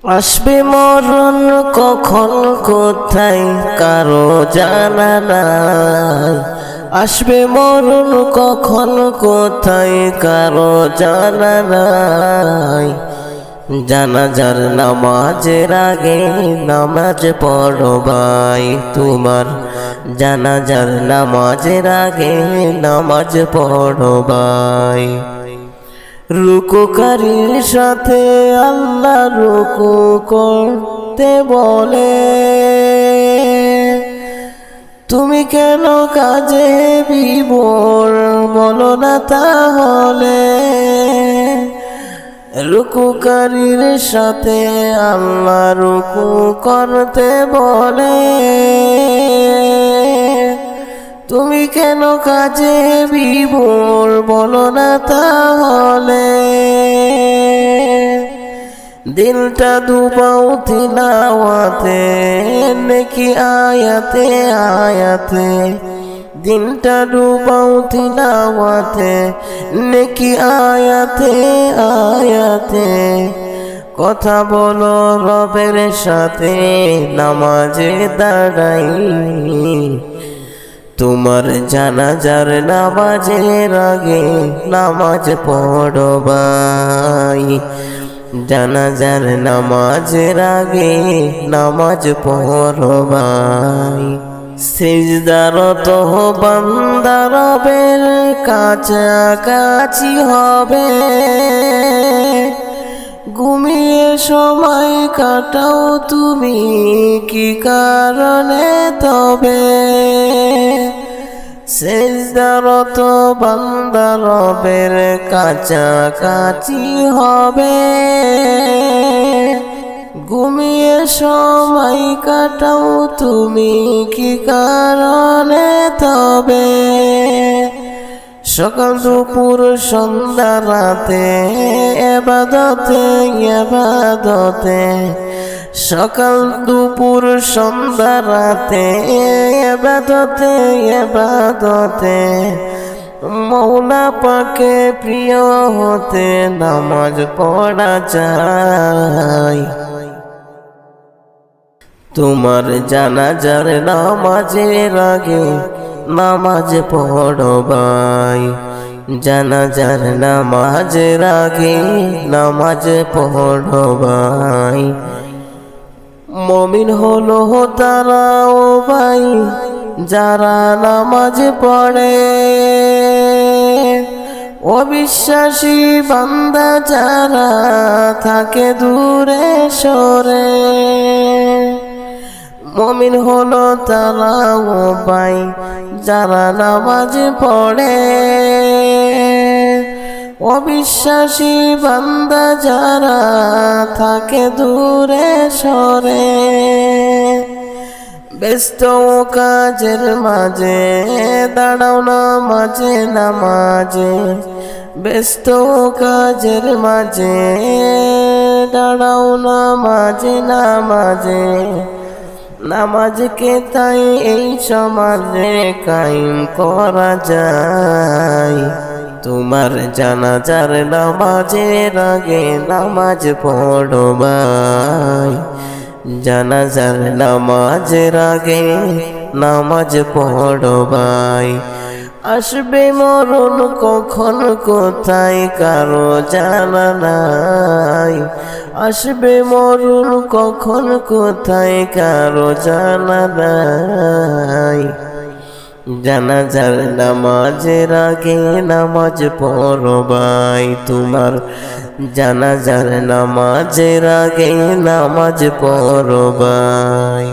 আসবে মরণ কখন কোথায় কারো জানা নাই। আসবে মরণ কখন কোথায় কারো জানা নাই। জানাজার নামাজের আগে নামাজ পড়ো ভাই, তোমার জানাজার নামাজের আগে নামাজ পড়ো ভাই। রুকুকারীর সাথে আল্লাহ রুকু করতে বলে, তুমি কেন কাজে বিভোর বলো না তাহলে। রুকুকারীর সাথে আল্লাহ রুকু করতে বলে, তুমি কেন কাজে বিভোর বলো না তাহলে। দিলটা দুবাও তিলাওয়াতে নেকি আয়াতে আয়াতে, দিনটা ডুবাও তিলাওয়াতে নেকি আয়াতে আয়াতে। কথা বলো রবের সাথে নামাজে দাঁড়াই, তোমার জানাজার নামাজের আগে নামাজ পড়ো ভাই। জানাজার নামাজের আগে নামাজ পড়ো ভাই। সিজদারত বান্দা রবের কাছাকাছি হবে, ঘুমিয়ে সময় কাটাও তুমি কি কারণে তবে। সিজদারত বান্দা রবের কাছাকাছি হবে, ঘুমিয়ে সময় কাটাও তুমি কি কারণে তবে। সকাল দুপুর সন্ধ্যা রাতে ইবাদতে ইবাদতে, সকাল দুপুর সন্ধ্যা রাতে ইবাদতে ইবাদতে। মৌলা পাকে প্রিয় হতে নামাজ পড়া যায়, তোমার জানাজার নামাজের আগে নামাজ পড়ো ভাই। জানাজার নামাজের আগে নামাজ পড়ো ভাই। মুমিন হলো তারা ও ভাই যারা নামাজ পড়ে, অবিশ্বাসী বান্দা যারা থাকে দূরে সরে। মুমিন হলো তারা ও ভাই যারা নামাজ পড়ে, অবিশ্বাসী বান্দা যারা থাকে দূরে সরে। ব্যস্ত কাজের মাঝে দাঁড়াও নামাজে নামাজে, ব্যস্ত কাজের মাঝে দাঁড়াও নামাজে নামাজে। নামাজকে তাই এই সমাজে কায়েম করা যায়, তোমার জানাজার নামাজের আগে নামাজ পড়ো ভাই। জানাজার নামাজের আগে নামাজ পড়ো ভাই। আসবে মরণ কখন কোথায় কারো জানা নাই। আসবে মরণ কখন কোথায় কারো জানা নাই। জানাজার নামাজের আগে নামাজ পড়ো ভাই, তোমার জানাজার নামাজের আগে নামাজ পড়ো ভাই।